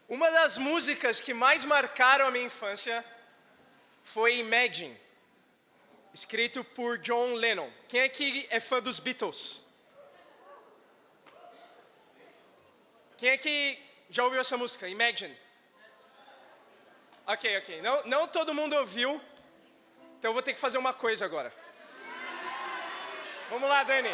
Uma das músicas que mais marcaram a minha infância foi Imagine, escrito por John Lennon. Quem aqui é fã dos Beatles? Quem aqui já ouviu essa música, Imagine? Ok. Não todo mundo ouviu, então eu vou ter que fazer uma coisa agora. Vamos lá, Dani.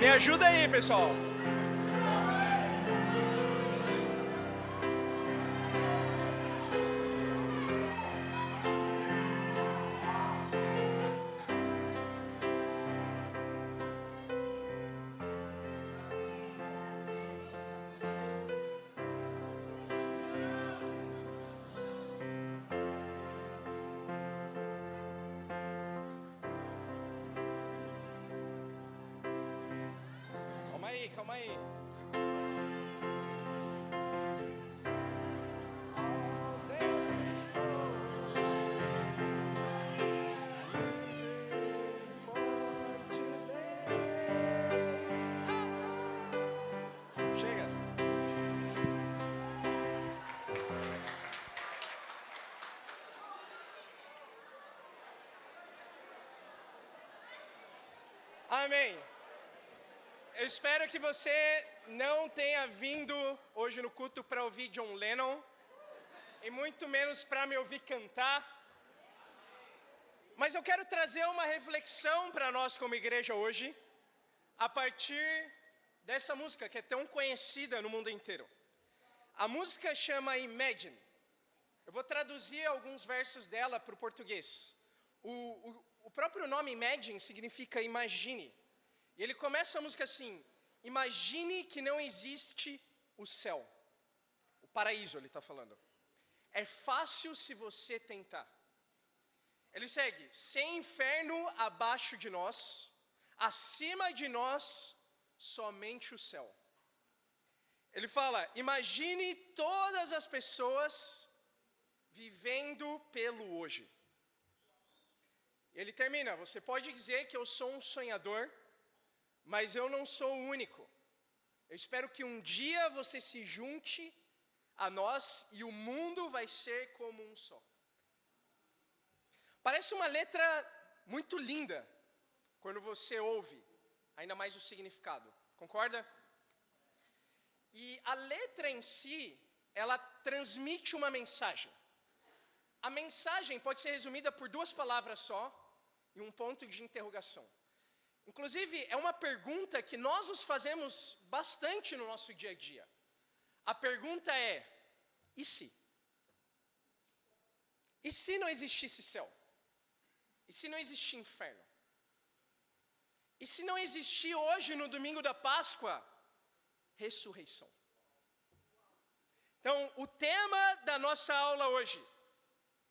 Me ajuda aí, pessoal. Calma aí. Chega. Amém. Eu espero que você não tenha vindo hoje no culto para ouvir John Lennon, e muito menos para me ouvir cantar. Mas eu quero trazer uma reflexão para nós como igreja hoje, a partir dessa música que é tão conhecida no mundo inteiro. A música chama Imagine. Eu vou traduzir alguns versos dela para o português. O próprio nome Imagine significa imagine. E ele começa a música assim: imagine que não existe o céu. O paraíso, ele está falando. É fácil se você tentar. Ele segue: sem inferno abaixo de nós, acima de nós, somente o céu. Ele fala: imagine todas as pessoas vivendo pelo hoje. Ele termina: você pode dizer que eu sou um sonhador, mas eu não sou o único. Eu espero que um dia você se junte a nós e o mundo vai ser como um só. Parece uma letra muito linda quando você ouve, ainda mais o significado. Concorda? E a letra em si, ela transmite uma mensagem. A mensagem pode ser resumida por duas palavras só e um ponto de interrogação. Inclusive, é uma pergunta que nós nos fazemos bastante no nosso dia a dia. A pergunta é: e se? E se não existisse céu? E se não existisse inferno? E se não existir hoje, no domingo da Páscoa, ressurreição? Então, o tema da nossa aula hoje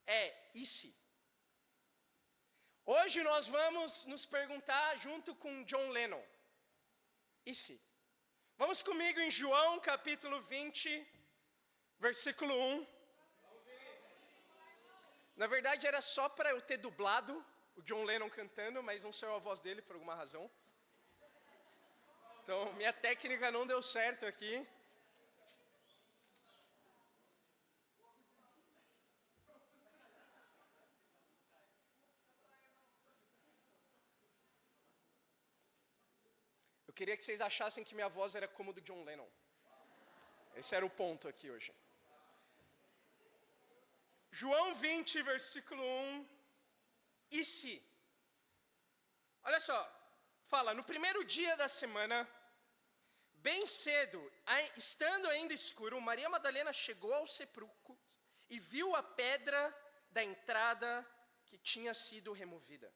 é: e se? Hoje nós vamos nos perguntar junto com John Lennon: e se? Vamos comigo em João capítulo 20, versículo 1. Na verdade era só para eu ter dublado o John Lennon cantando, mas não saiu a voz dele por alguma razão. Então minha técnica não deu certo aqui. Eu queria que vocês achassem que minha voz era como a do John Lennon. Esse era o ponto aqui hoje. João 20, versículo 1. E se? Olha só, fala: no primeiro dia da semana, bem cedo, estando ainda escuro, Maria Madalena chegou ao sepulcro e viu a pedra da entrada que tinha sido removida.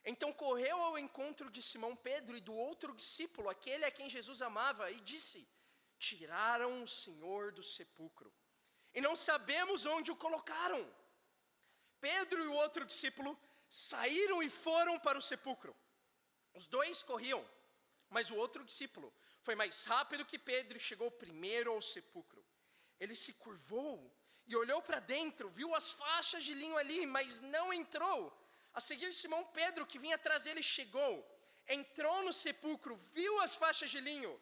Então correu ao encontro de Simão Pedro e do outro discípulo, aquele a quem Jesus amava, e disse: tiraram o Senhor do sepulcro, e não sabemos onde o colocaram. Pedro e o outro discípulo saíram e foram para o sepulcro. Os dois corriam, mas o outro discípulo foi mais rápido que Pedro e chegou primeiro ao sepulcro. ele se curvou e olhou para dentro, viu as faixas de linho ali, mas não entrou. A seguir, Simão Pedro, que vinha atrás dele, chegou, entrou no sepulcro, viu as faixas de linho,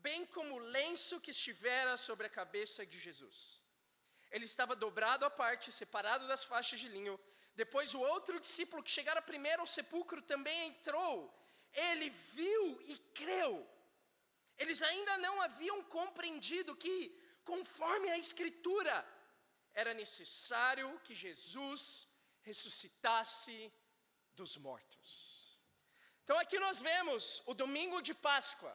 bem como o lenço que estivera sobre a cabeça de Jesus. Ele estava dobrado à parte, separado das faixas de linho. Depois o outro discípulo que chegara primeiro ao sepulcro também entrou. Ele viu e creu. Eles ainda não haviam compreendido que, conforme a Escritura, era necessário que Jesus ressuscitasse dos mortos. Então aqui nós vemos o domingo de Páscoa,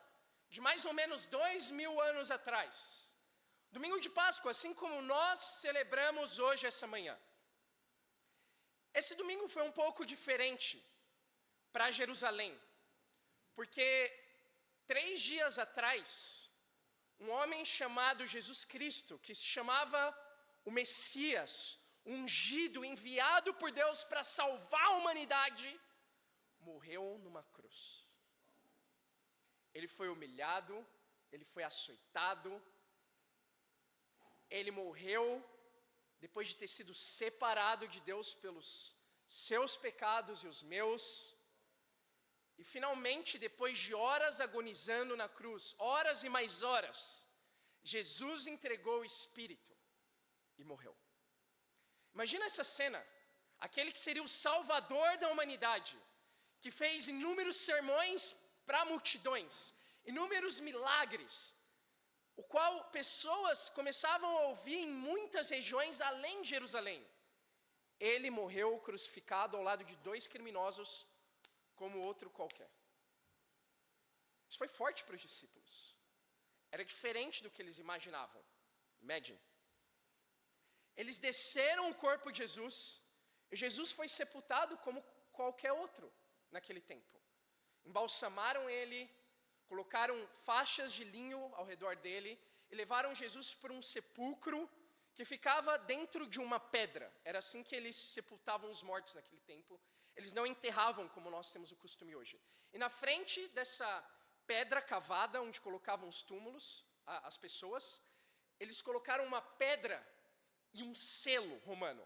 de mais ou menos 2000 anos atrás. Domingo de Páscoa, assim como nós celebramos hoje essa manhã. Esse domingo foi um pouco diferente para Jerusalém, porque 3 dias atrás, um homem chamado Jesus Cristo, que se chamava o Messias, ungido, enviado por Deus para salvar a humanidade, morreu numa cruz. Ele foi humilhado, ele foi açoitado, ele morreu depois de ter sido separado de Deus pelos seus pecados e os meus. E finalmente, depois de horas agonizando na cruz, horas e mais horas, Jesus entregou o Espírito e morreu. Imagina essa cena, aquele que seria o salvador da humanidade, que fez inúmeros sermões para multidões, inúmeros milagres, o qual pessoas começavam a ouvir em muitas regiões além de Jerusalém. Ele morreu crucificado ao lado de 2 criminosos, como outro qualquer. Isso foi forte para os discípulos. Era diferente do que eles imaginavam. Imagine. Eles desceram o corpo de Jesus, e Jesus foi sepultado como qualquer outro naquele tempo. Embalsamaram ele, colocaram faixas de linho ao redor dele e levaram Jesus para um sepulcro que ficava dentro de uma pedra. Era assim que eles sepultavam os mortos naquele tempo. Eles não enterravam como nós temos o costume hoje. E na frente dessa pedra cavada, onde colocavam os túmulos, as pessoas, eles colocaram uma pedra e um selo romano,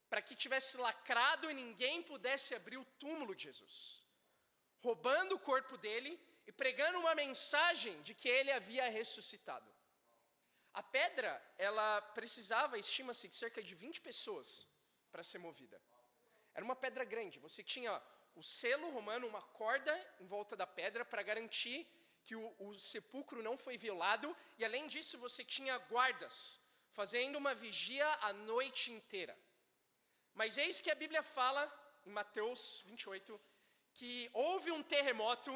para que tivesse lacrado e ninguém pudesse abrir o túmulo de Jesus, roubando o corpo dele e pregando uma mensagem de que ele havia ressuscitado. A pedra, ela precisava, estima-se, de cerca de 20 pessoas para ser movida. Era uma pedra grande. Você tinha o selo romano, uma corda em volta da pedra para garantir que o sepulcro não foi violado. E além disso, você tinha guardas fazendo uma vigia a noite inteira. Mas eis que a Bíblia fala, em Mateus 28, que houve um terremoto,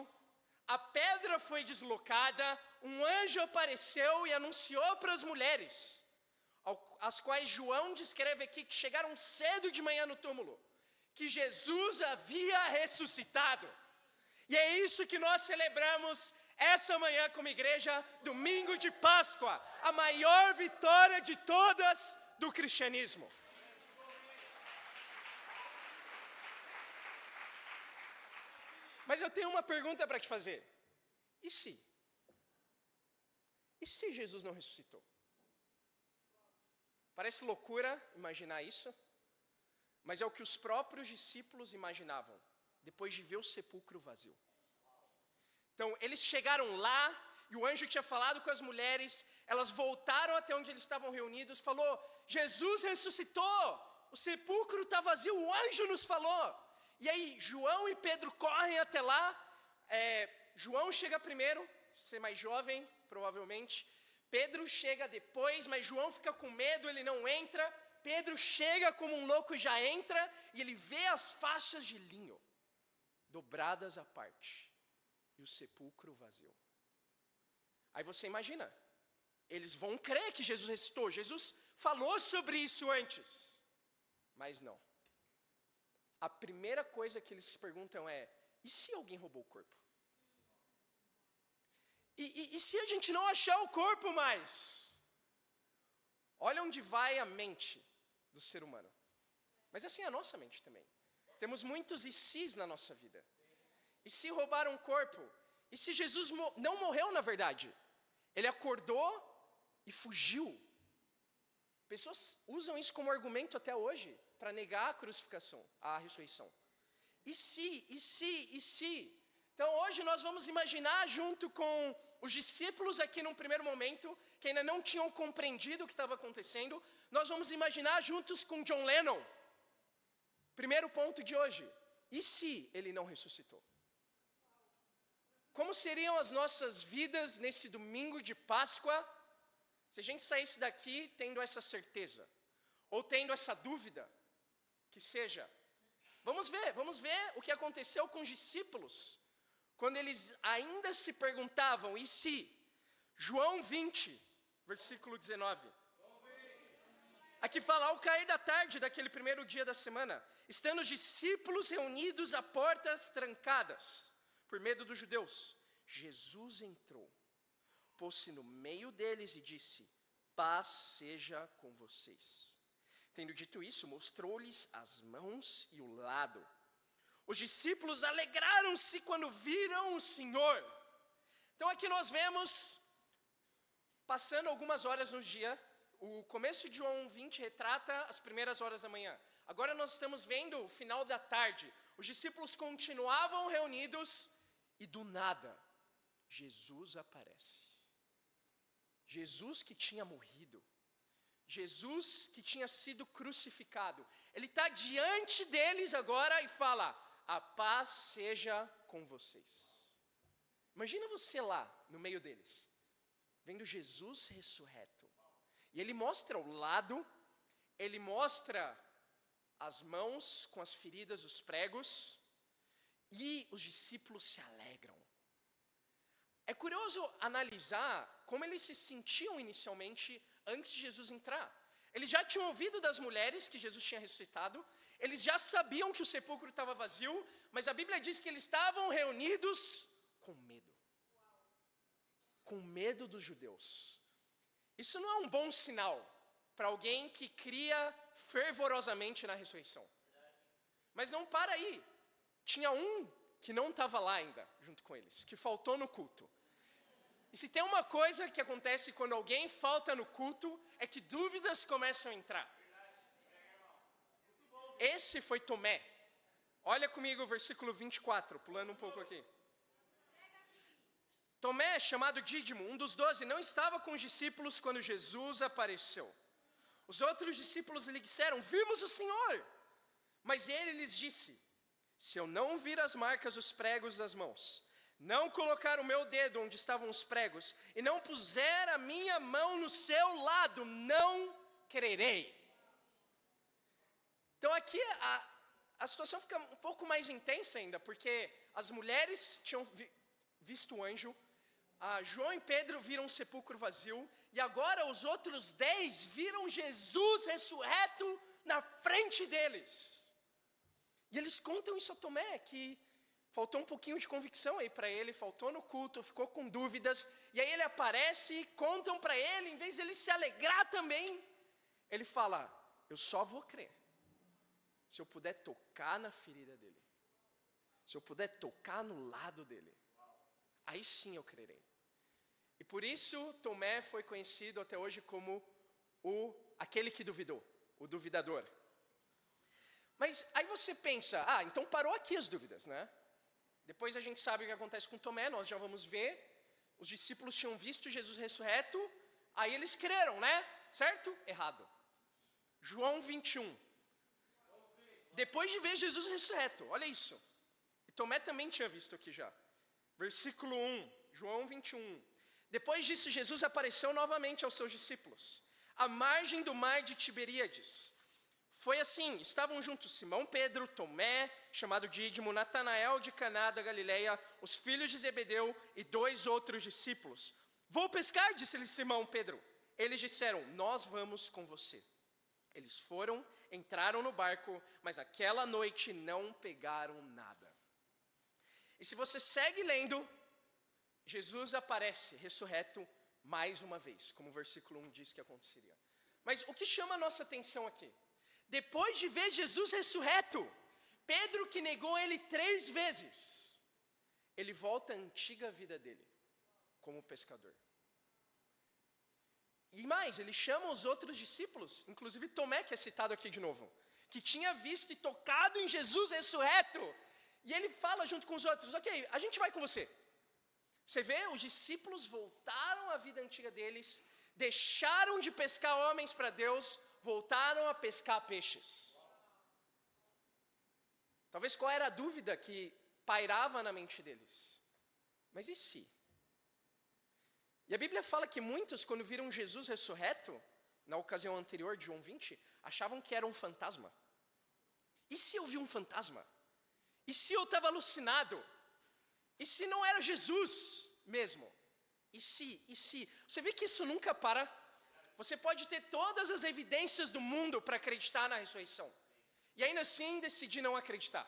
a pedra foi deslocada, um anjo apareceu e anunciou para as mulheres, as quais João descreve aqui, que chegaram cedo de manhã no túmulo, que Jesus havia ressuscitado. E é isso que nós celebramos essa manhã como igreja, domingo de Páscoa, a maior vitória de todas do cristianismo. Mas eu tenho uma pergunta para te fazer. E se? E se Jesus não ressuscitou? Parece loucura imaginar isso, mas é o que os próprios discípulos imaginavam, depois de ver o sepulcro vazio. Então, eles chegaram lá, e o anjo tinha falado com as mulheres, elas voltaram até onde eles estavam reunidos, falou, Jesus ressuscitou, o sepulcro está vazio, o anjo nos falou. E aí, João e Pedro correm até lá, João chega primeiro, ser mais jovem, provavelmente, Pedro chega depois, mas João fica com medo, ele não entra, Pedro chega como um louco e já entra, e ele vê as faixas de linho, dobradas à parte, e o sepulcro vazio. Aí você imagina, eles vão crer que Jesus ressuscitou, Jesus falou sobre isso antes, mas não. A primeira coisa que eles se perguntam é, e se alguém roubou o corpo? E se a gente não achar o corpo mais? Olha onde vai a mente do ser humano. Mas assim é a nossa mente também. Temos muitos e se's na nossa vida. E se roubaram o corpo? E se Jesus não morreu na verdade? Ele acordou e fugiu Pessoas usam isso como argumento até hoje, para negar a crucificação, a ressurreição. E se? Então hoje nós vamos imaginar junto com os discípulos aqui num primeiro momento, que ainda não tinham compreendido o que estava acontecendo, nós vamos imaginar juntos com John Lennon. Primeiro ponto de hoje, e se ele não ressuscitou? Como seriam as nossas vidas nesse domingo de Páscoa, se a gente saísse daqui tendo essa certeza, ou tendo essa dúvida, que seja. Vamos ver o que aconteceu com os discípulos, quando eles ainda se perguntavam, e se? João 20, versículo 19. Aqui fala, ao cair da tarde daquele primeiro dia da semana, estando os discípulos reunidos a portas trancadas, por medo dos judeus, Jesus entrou, pôs-se no meio deles e disse, paz seja com vocês. Tendo dito isso, mostrou-lhes as mãos e o lado. Os discípulos alegraram-se quando viram o Senhor. Então aqui nós vemos, passando algumas horas no dia, o começo de João 20 retrata as primeiras horas da manhã. Agora nós estamos vendo o final da tarde. Os discípulos continuavam reunidos e do nada, Jesus aparece. Jesus que tinha morrido. Jesus que tinha sido crucificado. Ele está diante deles agora e fala, a paz seja com vocês. Imagina você lá, no meio deles, vendo Jesus ressurreto. E ele mostra o lado, ele mostra as mãos com as feridas dos pregos, e os discípulos se alegram. É curioso analisar como eles se sentiam inicialmente antes de Jesus entrar. Eles já tinham ouvido das mulheres que Jesus tinha ressuscitado, eles já sabiam que o sepulcro estava vazio, mas a Bíblia diz que eles estavam reunidos com medo. Com medo dos judeus. Isso não é um bom sinal para alguém que cria fervorosamente na ressurreição. Mas não para aí. Tinha um que não estava lá ainda, junto com eles, que faltou no culto. E se tem uma coisa que acontece quando alguém falta no culto, é que dúvidas começam a entrar. Esse foi Tomé. Olha comigo o versículo 24, pulando um pouco aqui. Tomé, chamado Dídimo, um dos 12, não estava com os discípulos quando Jesus apareceu. Os outros discípulos lhe disseram, vimos o Senhor. Mas ele lhes disse, se eu não vir as marcas dos pregos das mãos, não colocar o meu dedo onde estavam os pregos, e não puser a minha mão no seu lado, não crerei. Então aqui a situação fica um pouco mais intensa ainda, porque as mulheres tinham visto o anjo, João e Pedro viram um sepulcro vazio, e agora os outros 10 viram Jesus ressurreto na frente deles. E eles contam isso a Tomé, que faltou um pouquinho de convicção aí para ele, faltou no culto, ficou com dúvidas, e aí ele aparece e contam para ele, em vez de ele se alegrar também, ele fala, eu só vou crer se eu puder tocar na ferida dele, se eu puder tocar no lado dele, aí sim eu crerei. E por isso Tomé foi conhecido até hoje como aquele que duvidou, o duvidador. Mas aí você pensa, então parou aqui as dúvidas, né? Depois a gente sabe o que acontece com Tomé, nós já vamos ver. Os discípulos tinham visto Jesus ressurreto, aí eles creram, né? Certo? Errado. João 21. Depois de ver Jesus ressurreto, olha isso. E Tomé também tinha visto aqui já. Versículo 1, João 21. Depois disso, Jesus apareceu novamente aos seus discípulos, à margem do mar de Tiberíades. Foi assim, estavam juntos Simão Pedro, Tomé, chamado Dídimo, Natanael de Caná da Galileia, os filhos de Zebedeu e 2 outros discípulos. Vou pescar, disse-lhe Simão Pedro. Eles disseram, nós vamos com você. Eles foram, entraram no barco, mas aquela noite não pegaram nada. E se você segue lendo, Jesus aparece ressurreto mais uma vez, como o versículo 1 diz que aconteceria. Mas o que chama a nossa atenção aqui? Depois de ver Jesus ressurreto, Pedro que negou ele 3 vezes, ele volta à antiga vida dele, como pescador. E mais, ele chama os outros discípulos, inclusive Tomé, que é citado aqui de novo, que tinha visto e tocado em Jesus ressurreto. E ele fala junto com os outros, ok, a gente vai com você. Você vê, os discípulos voltaram à vida antiga deles, deixaram de pescar homens para Deus, voltaram a pescar peixes. Talvez qual era a dúvida que pairava na mente deles? Mas e se? E a Bíblia fala que muitos, quando viram Jesus ressurreto, na ocasião anterior de João 20, achavam que era um fantasma. E se eu vi um fantasma? E se eu estava alucinado? E se não era Jesus mesmo? E se? Você vê que isso nunca para? Você pode ter todas as evidências do mundo para acreditar na ressurreição. E ainda assim decidir não acreditar.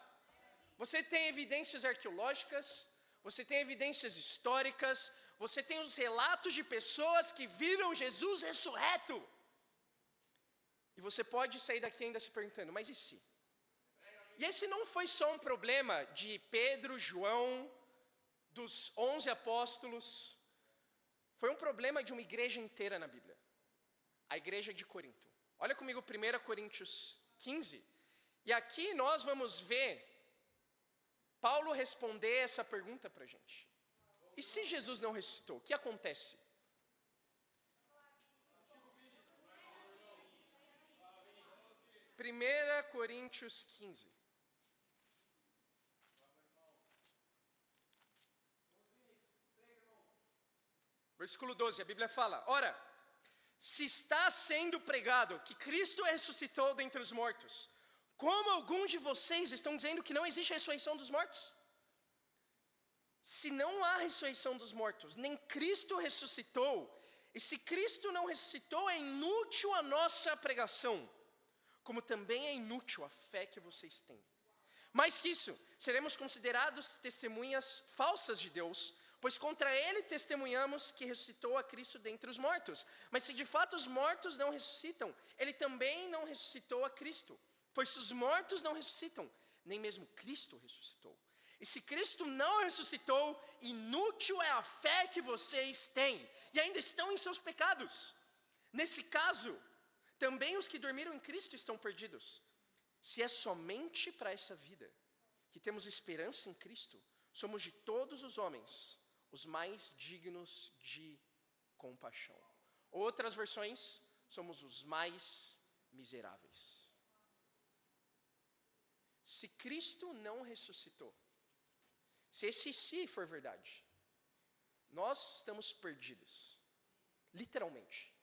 Você tem evidências arqueológicas, você tem evidências históricas, você tem os relatos de pessoas que viram Jesus ressurreto. E você pode sair daqui ainda se perguntando, mas e se? E esse não foi só um problema de Pedro, João, dos 11 apóstolos. Foi um problema de uma igreja inteira na Bíblia. A igreja de Corinto. Olha comigo 1 Coríntios 15. E aqui nós vamos ver Paulo responder essa pergunta para a gente. E se Jesus não ressuscitou, o que acontece? Primeira Coríntios 15. Versículo 12, a Bíblia fala, ora, se está sendo pregado que Cristo ressuscitou dentre os mortos, como alguns de vocês estão dizendo que não existe ressurreição dos mortos? Se não há ressurreição dos mortos, nem Cristo ressuscitou, e se Cristo não ressuscitou, é inútil a nossa pregação, como também é inútil a fé que vocês têm. Mais que isso, seremos considerados testemunhas falsas de Deus, pois contra ele testemunhamos que ressuscitou a Cristo dentre os mortos. Mas se de fato os mortos não ressuscitam, ele também não ressuscitou a Cristo. Pois se os mortos não ressuscitam, nem mesmo Cristo ressuscitou. E se Cristo não ressuscitou, inútil é a fé que vocês têm, e ainda estão em seus pecados. Nesse caso, também os que dormiram em Cristo estão perdidos. Se é somente para essa vida que temos esperança em Cristo, somos de todos os homens os mais dignos de compaixão. Outras versões, somos os mais miseráveis. Se Cristo não ressuscitou, se esse se for verdade, nós estamos perdidos, literalmente.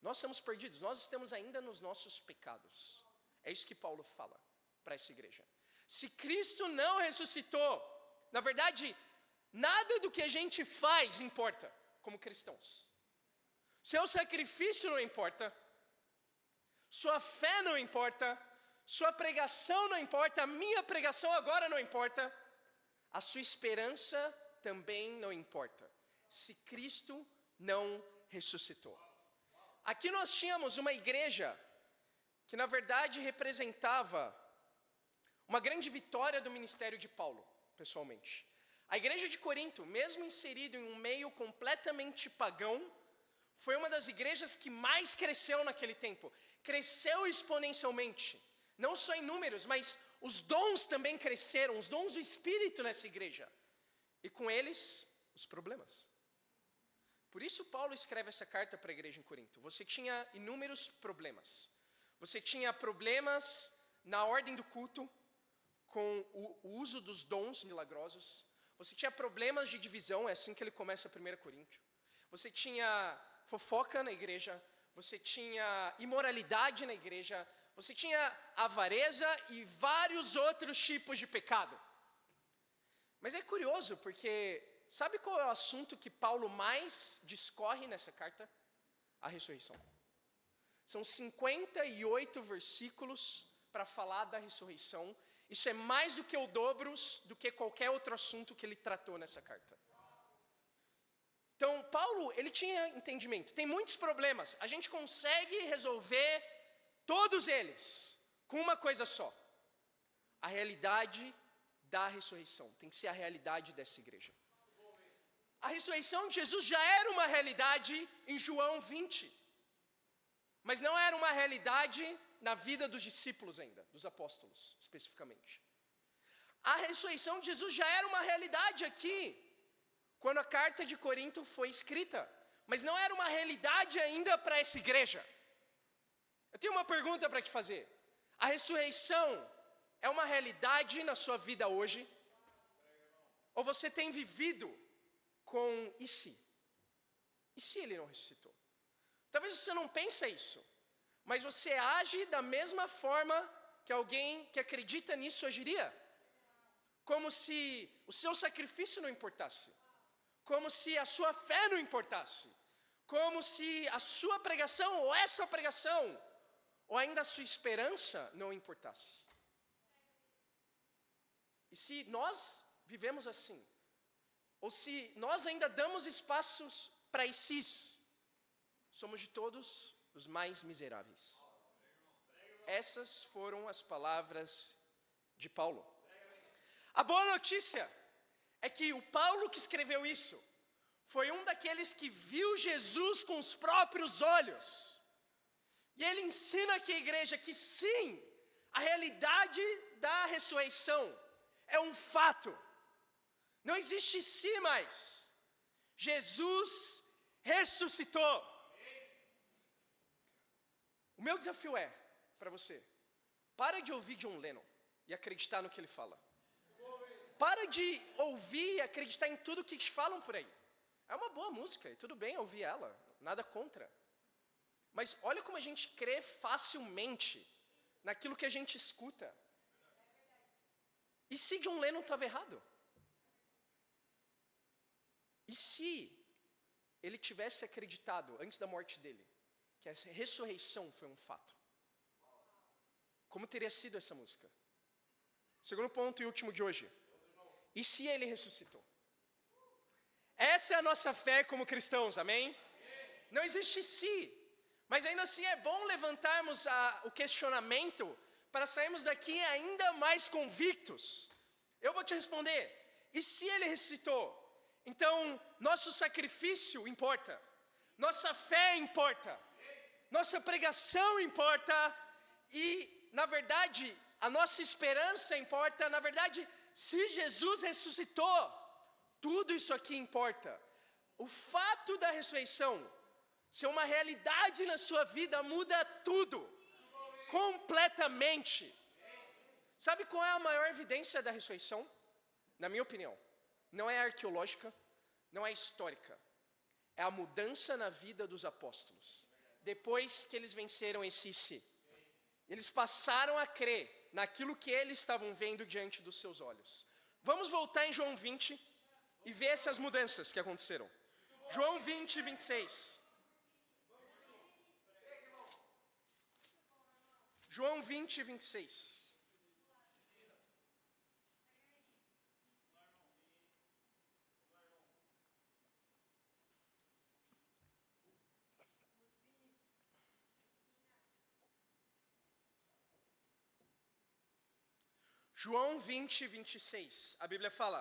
Nós estamos perdidos, nós estamos ainda nos nossos pecados. É isso que Paulo fala para essa igreja. Se Cristo não ressuscitou, na verdade, nada do que a gente faz importa como cristãos. Seu sacrifício não importa, sua fé não importa, sua pregação não importa, a minha pregação agora não importa, a sua esperança também não importa, se Cristo não ressuscitou. Aqui nós tínhamos uma igreja que na verdade representava uma grande vitória do ministério de Paulo, pessoalmente. A igreja de Corinto, mesmo inserida em um meio completamente pagão, foi uma das igrejas que mais cresceu naquele tempo. Cresceu exponencialmente. Não só em números, mas os dons também cresceram, os dons do Espírito nessa igreja. E com eles, os problemas. Por isso Paulo escreve essa carta para a igreja em Corinto. Você tinha inúmeros problemas. Você tinha problemas na ordem do culto, com o uso dos dons milagrosos. Você tinha problemas de divisão, é assim que ele começa 1 Coríntios. Você tinha fofoca na igreja, você tinha imoralidade na igreja, você tinha avareza e vários outros tipos de pecado. Mas é curioso, porque sabe qual é o assunto que Paulo mais discorre nessa carta? A ressurreição. São 58 versículos para falar da ressurreição. Isso é mais do que o dobro do que qualquer outro assunto que ele tratou nessa carta. Então, Paulo, ele tinha entendimento. Tem muitos problemas. A gente consegue resolver todos eles com uma coisa só. A realidade da ressurreição. Tem que ser a realidade dessa igreja. A a ressurreição de Jesus já era uma realidade em João 20. Mas não era uma realidade na vida dos discípulos ainda, dos apóstolos, especificamente. A ressurreição de Jesus já era uma realidade aqui, quando a carta de Corinto foi escrita. Mas não era uma realidade ainda para essa igreja. Eu tenho uma pergunta para te fazer. A ressurreição é uma realidade na sua vida hoje? Ou você tem vivido com e se? E se ele não ressuscitou? Talvez você não pense isso, mas você age da mesma forma que alguém que acredita nisso agiria. Como se o seu sacrifício não importasse. Como se a sua fé não importasse. Como se a sua pregação ou essa pregação, ou ainda a sua esperança não importasse. E se nós vivemos assim, ou se nós ainda damos espaços para esses, somos de todos os mais miseráveis. Essas foram as palavras de Paulo. A boa notícia é que o Paulo que escreveu isso foi um daqueles que viu Jesus com os próprios olhos. E ele ensina aqui a igreja que sim, a realidade da ressurreição é um fato. Não existe se mais. Jesus ressuscitou. O meu desafio é, para você, para de ouvir John Lennon e acreditar no que ele fala. Para de ouvir e acreditar em tudo que te falam por aí. É uma boa música, e tudo bem ouvir ela, nada contra. Mas olha como a gente crê facilmente naquilo que a gente escuta. E se John Lennon estava errado? E se ele tivesse acreditado, antes da morte dele, que a ressurreição foi um fato? Como teria sido essa música? Segundo ponto e último de hoje. E se ele ressuscitou? Essa é a nossa fé como cristãos, amém? Não existe se, mas ainda assim é bom levantarmos o questionamento para sairmos daqui ainda mais convictos. Eu vou te responder, e se ele ressuscitou? Então, nosso sacrifício importa, nossa fé importa, nossa pregação importa, e, na verdade, a nossa esperança importa. Na verdade, se Jesus ressuscitou, tudo isso aqui importa. O fato da ressurreição ser uma realidade na sua vida muda tudo, completamente. Sabe qual é a maior evidência da ressurreição? Na minha opinião, não é arqueológica, não é histórica. É a mudança na vida dos apóstolos. Depois que eles venceram esse si, eles passaram a crer naquilo que eles estavam vendo diante dos seus olhos. Vamos voltar em João 20 e ver essas mudanças que aconteceram. João 20, 26. João 20, 26. João 20, 26. A Bíblia fala: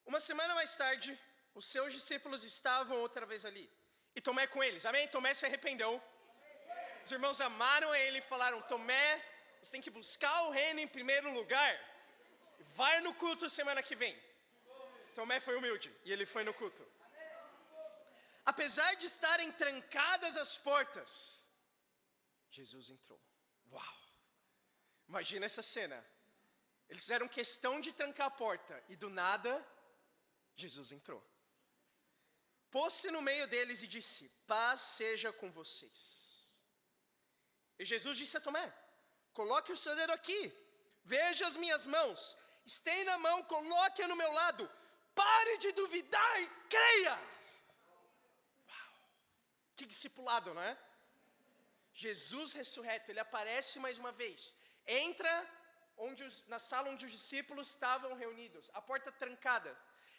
uma semana mais tarde, os seus discípulos estavam outra vez ali, e Tomé com eles. Amém? Tomé se arrependeu. Os irmãos amaram ele e falaram: Tomé, você tem que buscar o reino em primeiro lugar. Vai no culto semana que vem. Tomé foi humilde e ele foi no culto. Apesar de estarem trancadas as portas, Jesus entrou. Uau! Imagina essa cena. Eles fizeram questão de trancar a porta e do nada, Jesus entrou. Pôs-se no meio deles e disse: paz seja com vocês. E Jesus disse a Tomé: coloque o seu dedo aqui, veja as minhas mãos, estenda a mão, coloque-a no meu lado, pare de duvidar e creia. Uau! Que discipulado, não é? Jesus ressurreto, ele aparece mais uma vez, entra na sala onde os discípulos estavam reunidos, a porta trancada.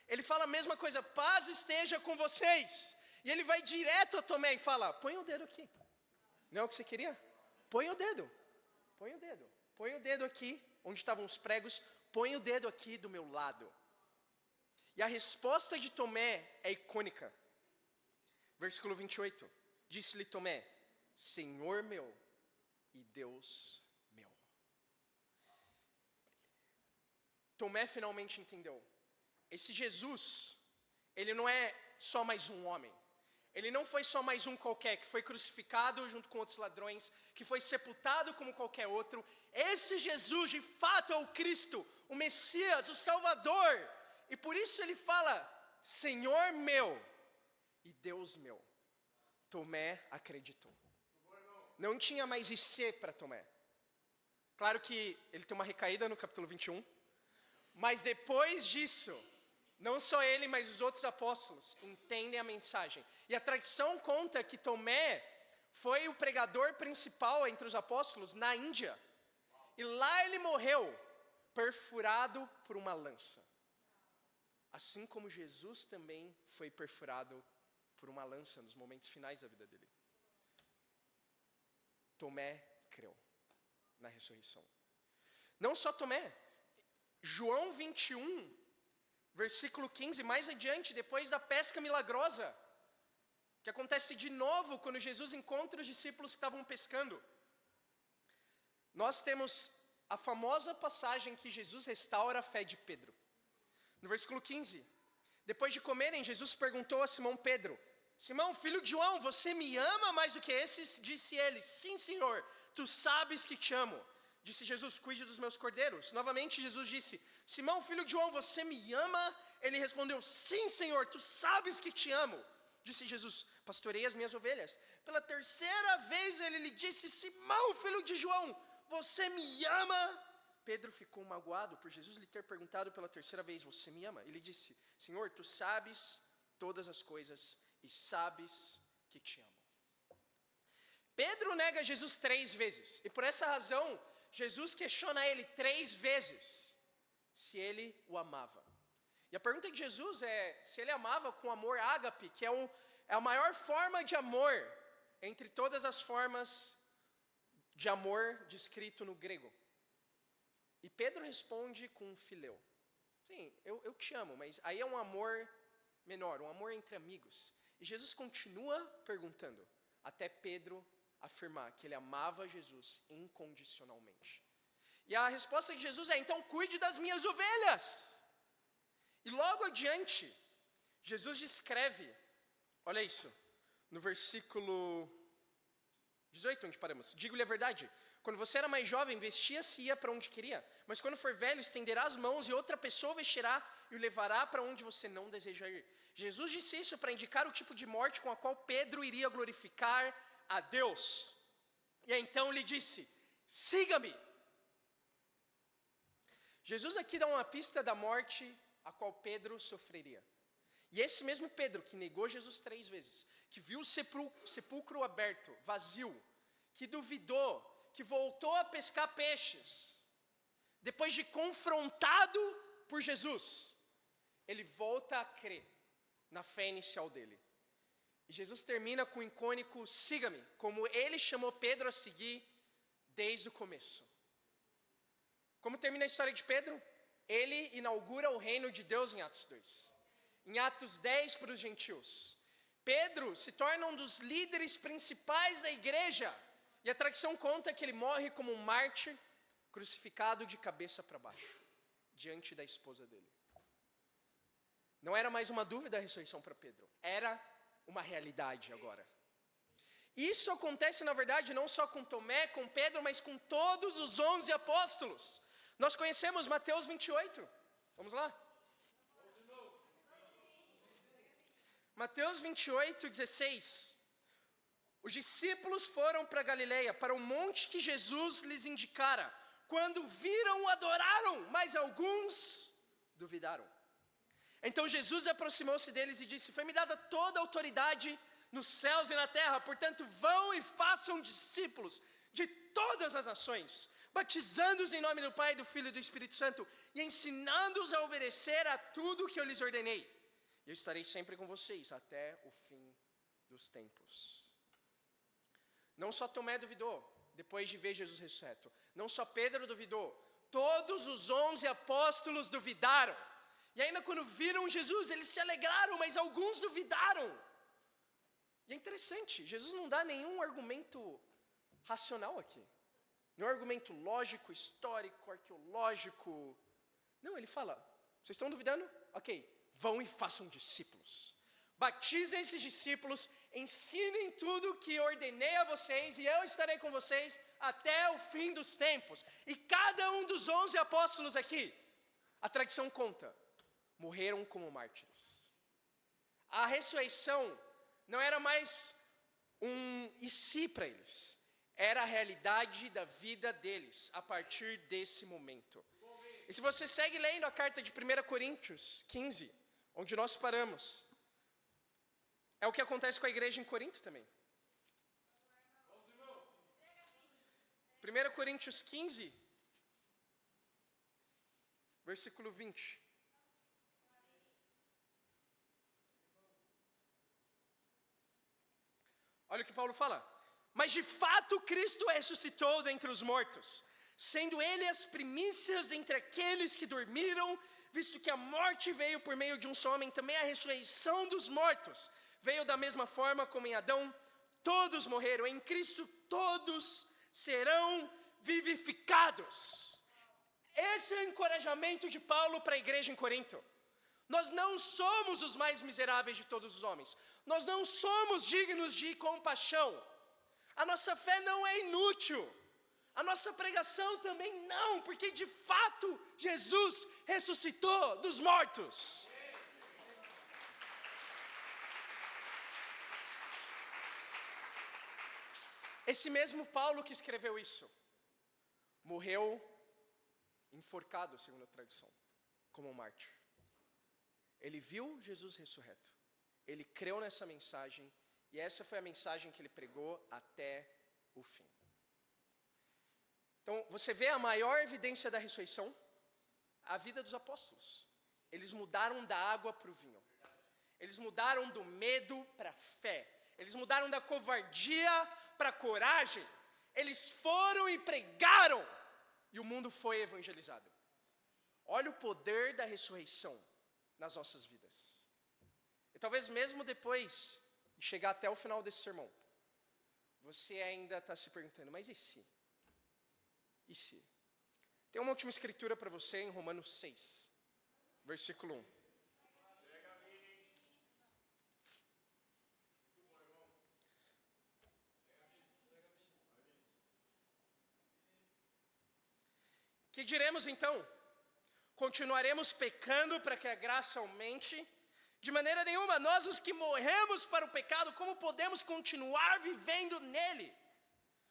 Ele fala a mesma coisa: paz esteja com vocês. E ele vai direto a Tomé e fala: põe o dedo aqui. Não é o que você queria? Põe o dedo. Põe o dedo. Põe o dedo aqui, onde estavam os pregos. Põe o dedo aqui do meu lado. E a resposta de Tomé é icônica. Versículo 28. Disse-lhe Tomé: Senhor meu e Deus meu. Tomé finalmente entendeu. Esse Jesus, ele não é só mais um homem. Ele não foi só mais um qualquer que foi crucificado junto com outros ladrões, que foi sepultado como qualquer outro. Esse Jesus, de fato, é o Cristo, o Messias, o Salvador. E por isso ele fala: Senhor meu e Deus meu. Tomé acreditou. Não tinha mais IC para Tomé. Claro que ele tem uma recaída no capítulo 21. Mas depois disso, não só ele, mas os outros apóstolos entendem a mensagem. E a tradição conta que Tomé foi o pregador principal entre os apóstolos na Índia. E lá ele morreu, perfurado por uma lança. Assim como Jesus também foi perfurado por uma lança nos momentos finais da vida dele. Tomé creu na ressurreição. Não só Tomé. João 21, versículo 15, mais adiante, depois da pesca milagrosa, que acontece de novo quando Jesus encontra os discípulos que estavam pescando. Nós temos a famosa passagem que Jesus restaura a fé de Pedro. No versículo 15, depois de comerem, Jesus perguntou a Simão Pedro: Simão, filho de João, você me ama mais do que esses? Disse ele: sim, Senhor, tu sabes que te amo. Disse Jesus: cuide dos meus cordeiros. Novamente Jesus disse: Simão, filho de João, você me ama? Ele respondeu: sim, Senhor, tu sabes que te amo. Disse Jesus: pastorei as minhas ovelhas. Pela terceira vez ele lhe disse: Simão, filho de João, você me ama? Pedro ficou magoado por Jesus lhe ter perguntado pela terceira vez: você me ama? Ele disse: Senhor, tu sabes todas as coisas e sabes que te amo. Pedro nega Jesus 3 vezes. E por essa razão, Jesus questiona ele 3 vezes se ele o amava. E a pergunta de Jesus é se ele amava com amor ágape, que é a maior forma de amor entre todas as formas de amor descrito no grego. E Pedro responde com um filéu. Sim, eu te amo, mas aí é um amor menor, um amor entre amigos. E Jesus continua perguntando, até Pedro afirmar que ele amava Jesus incondicionalmente. E a resposta de Jesus é: então cuide das minhas ovelhas. E logo adiante, Jesus descreve, olha isso, no versículo 18, onde paramos. Digo-lhe a verdade, quando você era mais jovem, vestia-se e ia para onde queria. Mas quando for velho, estenderá as mãos e outra pessoa vestirá e o levará para onde você não deseja ir. Jesus disse isso para indicar o tipo de morte com a qual Pedro iria glorificar a Deus. E então lhe disse: siga-me. Jesus aqui dá uma pista da morte a qual Pedro sofreria. E esse mesmo Pedro que negou Jesus 3 vezes, que viu o sepulcro aberto, vazio, que duvidou, que voltou a pescar peixes, depois de confrontado por Jesus, ele volta a crer na fé inicial dele. E Jesus termina com o icônico: siga-me, como ele chamou Pedro a seguir desde o começo. Como termina a história de Pedro? Ele inaugura o reino de Deus em Atos 2. Em Atos 10 para os gentios. Pedro se torna um dos líderes principais da igreja. E a tradição conta que ele morre como um mártir, crucificado de cabeça para baixo, diante da esposa dele. Não era mais uma dúvida a ressurreição para Pedro. Era uma realidade agora. Isso acontece, na verdade, não só com Tomé, com Pedro, mas com todos os 11 apóstolos. Nós conhecemos Mateus 28. Vamos lá? Mateus 28, 16. Os discípulos foram para Galileia, para o monte que Jesus lhes indicara. Quando viram, adoraram, mas alguns duvidaram. Então Jesus aproximou-se deles e disse: foi-me dada toda a autoridade nos céus e na terra, portanto vão e façam discípulos de todas as nações, batizando-os em nome do Pai, do Filho e do Espírito Santo, e ensinando-os a obedecer a tudo o que eu lhes ordenei. E eu estarei sempre com vocês até o fim dos tempos. Não só Tomé duvidou, depois de ver Jesus ressurreto. Não só Pedro duvidou, todos os 11 apóstolos duvidaram. E ainda quando viram Jesus, eles se alegraram, mas alguns duvidaram. E é interessante, Jesus não dá nenhum argumento racional aqui. Nenhum argumento lógico, histórico, arqueológico. Não, ele fala, vocês estão duvidando? Ok, vão e façam discípulos. Batizem esses discípulos, ensinem tudo que ordenei a vocês, e eu estarei com vocês até o fim dos tempos. E cada um dos 11 apóstolos aqui, a tradição conta, morreram como mártires. A ressurreição não era mais um e se para eles, era a realidade da vida deles, a partir desse momento. E se você segue lendo a carta de 1 Coríntios 15, onde nós paramos, é o que acontece com a igreja em Corinto também. 1 Coríntios 15, versículo 20. Olha o que Paulo fala. Mas de fato Cristo ressuscitou dentre os mortos, sendo ele as primícias dentre aqueles que dormiram, visto que a morte veio por meio de um só homem, também a ressurreição dos mortos veio da mesma forma como em Adão, todos morreram, em Cristo todos serão vivificados. Esse é o encorajamento de Paulo para a igreja em Corinto. Nós não somos os mais miseráveis de todos os homens, nós não somos dignos de compaixão, a nossa fé não é inútil, a nossa pregação também não, porque de fato Jesus ressuscitou dos mortos. Esse mesmo Paulo que escreveu isso, morreu enforcado, segundo a tradição, como um mártir. Ele viu Jesus ressurreto, ele creu nessa mensagem, e essa foi a mensagem que ele pregou até o fim. Então, você vê a maior evidência da ressurreição? A vida dos apóstolos. Eles mudaram da água para o vinho. Eles mudaram do medo para a fé. Eles mudaram da covardia para a coragem. Eles foram e pregaram. E o mundo foi evangelizado. Olha o poder da ressurreição nas nossas vidas. E talvez mesmo depois de chegar até o final desse sermão, você ainda está se perguntando, mas e se? E se? Tem uma última escritura para você em Romanos 6, versículo 1. Que diremos então? Continuaremos pecando para que a graça aumente? De maneira nenhuma, nós os que morremos para o pecado, como podemos continuar vivendo nele?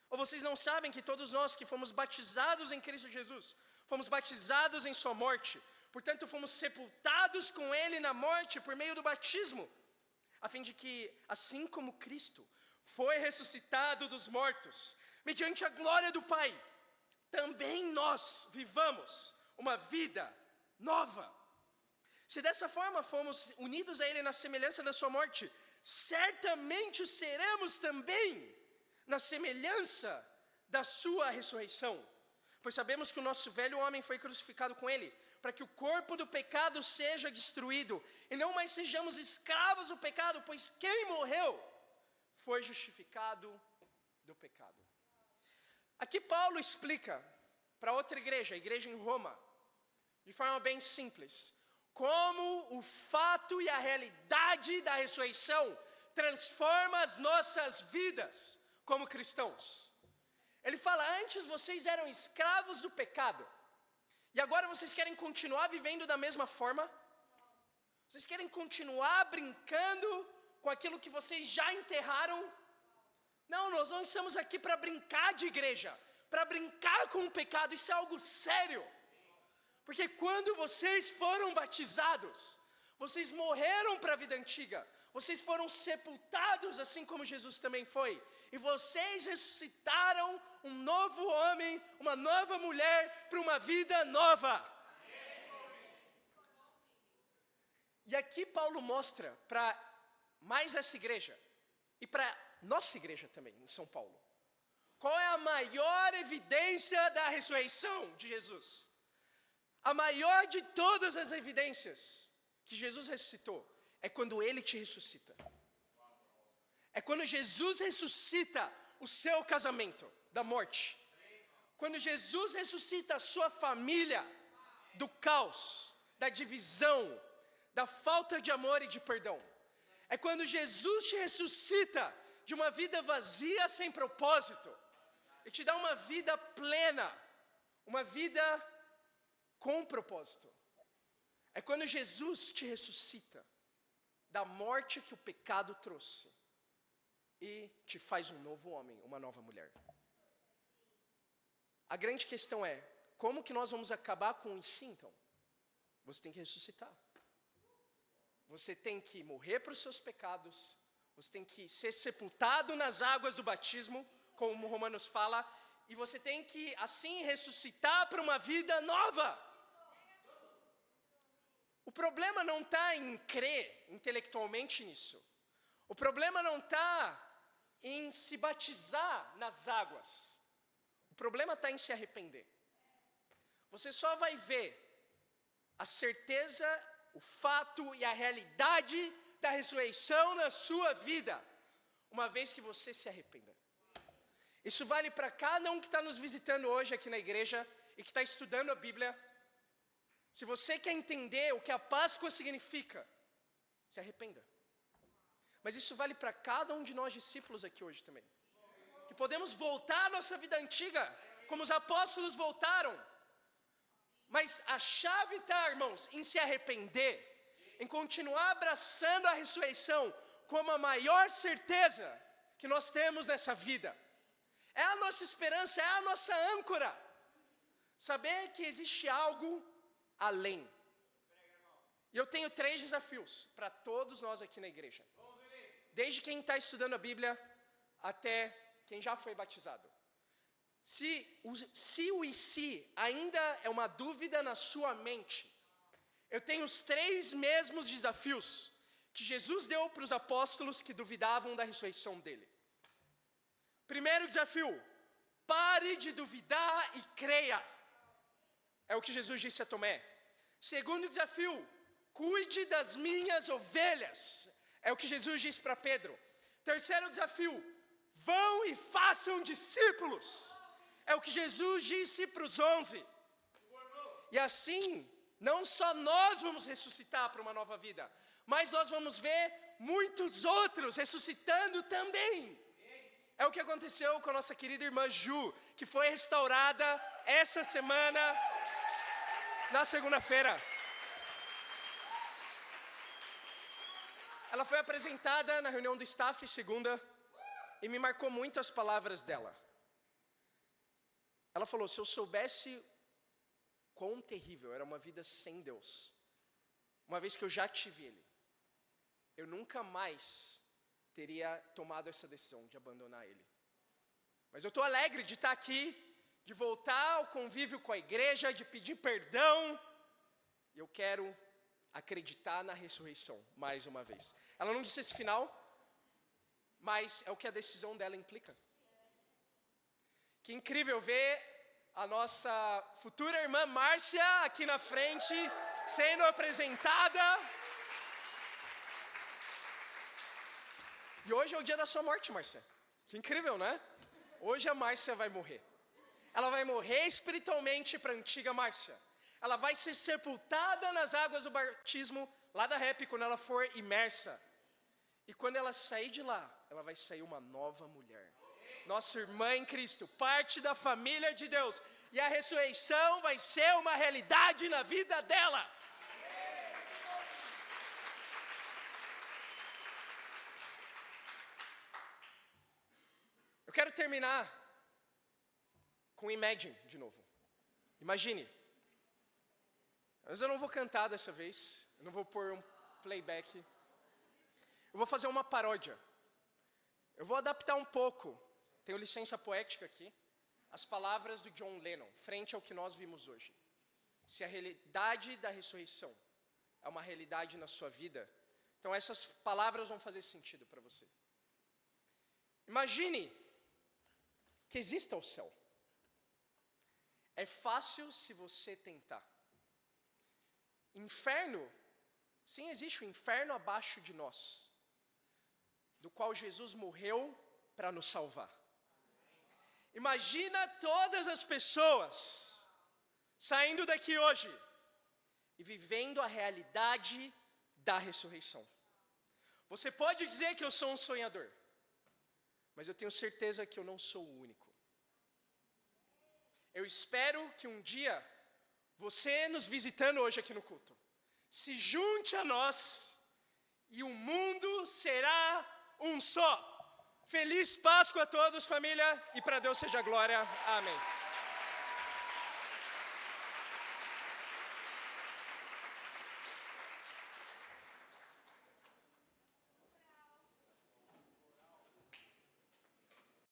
Ou vocês não sabem que todos nós que fomos batizados em Cristo Jesus, fomos batizados em sua morte, portanto fomos sepultados com ele na morte por meio do batismo, a fim de que, assim como Cristo foi ressuscitado dos mortos, mediante a glória do Pai, também nós vivamos uma vida nova. Se dessa forma fomos unidos a ele na semelhança da sua morte, certamente seremos também na semelhança da sua ressurreição. Pois sabemos que o nosso velho homem foi crucificado com ele, para que o corpo do pecado seja destruído, e não mais sejamos escravos do pecado, pois quem morreu foi justificado do pecado. Aqui Paulo explica para outra igreja, a igreja em Roma, de forma bem simples, como o fato e a realidade da ressurreição transforma as nossas vidas como cristãos. Ele fala, antes vocês eram escravos do pecado, e agora vocês querem continuar vivendo da mesma forma? Vocês querem continuar brincando com aquilo que vocês já enterraram? Não, nós não estamos aqui para brincar de igreja, para brincar com o pecado, isso é algo sério. Porque quando vocês foram batizados, vocês morreram para a vida antiga, vocês foram sepultados assim como Jesus também foi, e vocês ressuscitaram um novo homem, uma nova mulher para uma vida nova. E aqui Paulo mostra para mais essa igreja, e para nossa igreja também, em São Paulo, qual é a maior evidência da ressurreição de Jesus? A maior de todas as evidências que Jesus ressuscitou é quando Ele te ressuscita. É quando Jesus ressuscita o seu casamento da morte. Quando Jesus ressuscita a sua família do caos, da divisão, da falta de amor e de perdão. É quando Jesus te ressuscita de uma vida vazia sem propósito e te dá uma vida plena, uma vida com propósito. É quando Jesus te ressuscita da morte que o pecado trouxe e te faz um novo homem, uma nova mulher. A grande questão é, como que nós vamos acabar com isso então? Você tem que ressuscitar. Você tem que morrer para os seus pecados. Você tem que ser sepultado nas águas do batismo, como Romanos fala. E você tem que, assim, ressuscitar para uma vida nova. O problema não está em crer intelectualmente nisso. O problema não está em se batizar nas águas. O problema está em se arrepender. Você só vai ver a certeza, o fato e a realidade da ressurreição na sua vida, uma vez que você se arrependa. Isso vale para cada um que está nos visitando hoje aqui na igreja e que está estudando a Bíblia. Se você quer entender o que a Páscoa significa, se arrependa. Mas isso vale para cada um de nós discípulos aqui hoje também. Que podemos voltar à nossa vida antiga, como os apóstolos voltaram. Mas a chave está, irmãos, em se arrepender, em continuar abraçando a ressurreição como a maior certeza que nós temos nessa vida. É a nossa esperança, é a nossa âncora. Saber que existe algo além. E eu tenho 3 desafios para todos nós aqui na igreja. Desde quem está estudando a Bíblia até quem já foi batizado. Se o e se ainda é uma dúvida na sua mente, eu tenho os 3 mesmos desafios que Jesus deu para os apóstolos que duvidavam da ressurreição dele. Primeiro desafio, pare de duvidar e creia. É o que Jesus disse a Tomé. Segundo desafio, cuide das minhas ovelhas. É o que Jesus disse para Pedro. Terceiro desafio, vão e façam discípulos. É o que Jesus disse para os 11. E assim, não só nós vamos ressuscitar para uma nova vida, mas nós vamos ver muitos outros ressuscitando também. É o que aconteceu com a nossa querida irmã Ju, que foi restaurada essa semana, na segunda-feira. Ela foi apresentada na reunião do staff segunda e me marcou muito as palavras dela. Ela falou, se eu soubesse quão terrível era uma vida sem Deus, uma vez que eu já tive Ele, eu nunca mais teria tomado essa decisão de abandonar Ele. Mas eu estou alegre de estar aqui, de voltar ao convívio com a igreja, de pedir perdão. E eu quero acreditar na ressurreição, mais uma vez. Ela não disse esse final, mas é o que a decisão dela implica. Que incrível ver a nossa futura irmã Márcia aqui na frente, sendo apresentada. E hoje é o dia da sua morte, Márcia. Que incrível, né? Hoje a Márcia vai morrer. Ela vai morrer espiritualmente para a antiga Márcia. Ela vai ser sepultada nas águas do batismo, lá da REP, quando ela for imersa. E quando ela sair de lá, ela vai sair uma nova mulher. Nossa irmã em Cristo, parte da família de Deus. E a ressurreição vai ser uma realidade na vida dela. Eu quero terminar com Imagine de novo. Imagine. Mas eu não vou cantar dessa vez. Eu não vou pôr um playback. Eu vou fazer uma paródia. Eu vou adaptar um pouco. Tenho licença poética aqui. As palavras do John Lennon, frente ao que nós vimos hoje. Se a realidade da ressurreição é uma realidade na sua vida, então essas palavras vão fazer sentido para você. Imagine que exista o céu. É fácil se você tentar. inferno, sim, existe um inferno abaixo de nós, do qual Jesus morreu para nos salvar. Imagina todas as pessoas saindo daqui hoje e vivendo a realidade da ressurreição. Você pode dizer que eu sou um sonhador, mas eu tenho certeza que eu não sou o único. Eu espero que um dia, você nos visitando hoje aqui no culto, se junte a nós e o mundo será um só. Feliz Páscoa a todos, família, e para Deus seja a glória. Amém.